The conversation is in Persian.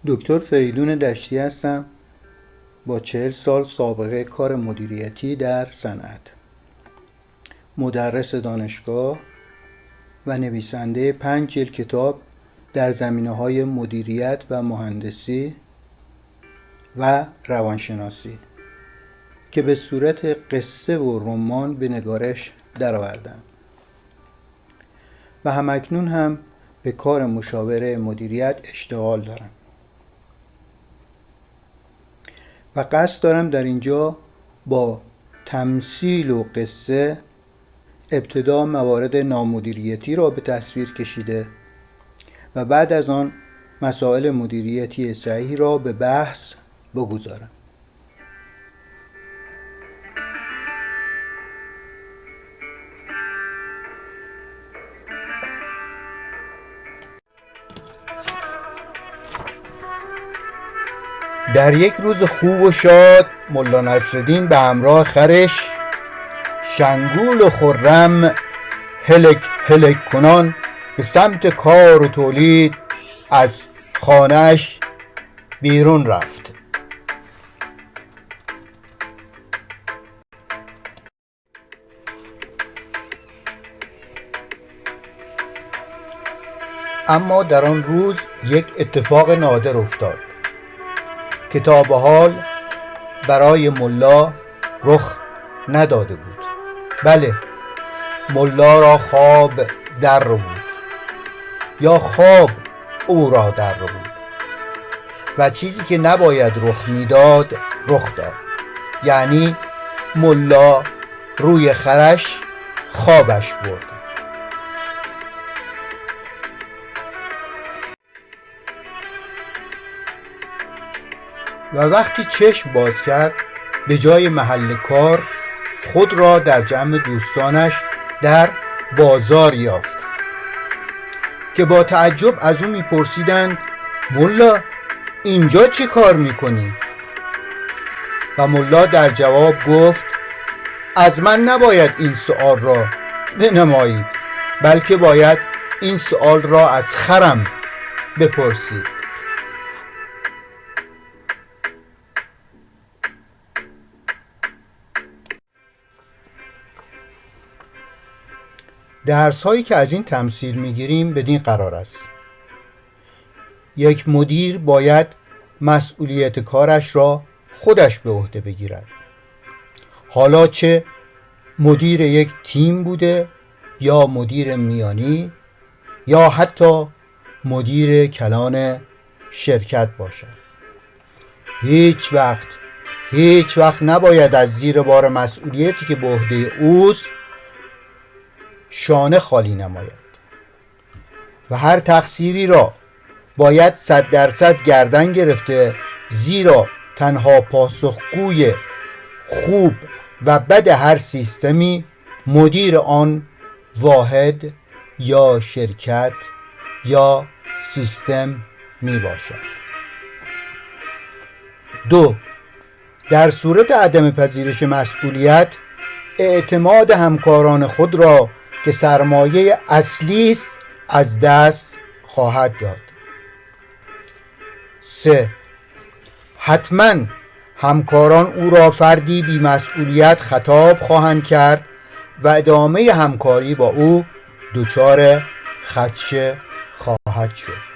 دکتر فریدون دشتی هستم با 40 سال سابقه کار مدیریتی در صنعت، مدرس دانشگاه و نویسنده 5 جلد کتاب در زمینه‌های مدیریت و مهندسی و روانشناسی که به صورت قصه و رمان به نگارش درآوردم و همکنون هم به کار مشاوره مدیریت اشتغال دارم و قصد دارم در اینجا با تمثیل و قصه ابتدا موارد نامدیریتی را به تصویر کشیده و بعد از آن مسائل مدیریتی صحیح را به بحث بگذارم. در یک روز خوب و شاد ملا نصرالدین به همراه خرش شنگول و خرم هلک هلک کنان به سمت کار و تولید از خانه‌اش بیرون رفت. اما در آن روز یک اتفاق نادر افتاد که تا به حال برای ملا رخ نداده بود. بله، ملا را خواب در رو بود یا خواب او را در رو بود و چیزی که نباید رخ میداد رخ داد. یعنی ملا روی خرش خوابش برد. و وقتی چشم باز کرد به جای محل کار خود را در جمع دوستانش در بازار یافت که با تعجب از او میپرسیدند ملا اینجا چه کار میکنی؟ و ملا در جواب گفت از من نباید این سؤال را بنمایید، بلکه باید این سؤال را از خرم بپرسید. درس هایی که از این تمثیل میگیریم بدین قرار است: یک مدیر باید مسئولیت کارش را خودش به عهده بگیرد، حالا چه مدیر یک تیم بوده یا مدیر میانی یا حتی مدیر کلان شرکت باشد. هیچ وقت نباید از زیر بار مسئولیتی که به عهده اوست شانه خالی نماید و هر تقصیری را باید 100% گردن گرفته، زیرا تنها پاسخگوی خوب و بد هر سیستمی مدیر آن واحد یا شرکت یا سیستم می باشد. 2. در صورت عدم پذیرش مسئولیت اعتماد همکاران خود را که سرمایه اصلی است از دست خواهد داد. 3. حتما همکاران او را فردی بی مسئولیت خطاب خواهند کرد و ادامه همکاری با او دچار خدشه خواهد شد.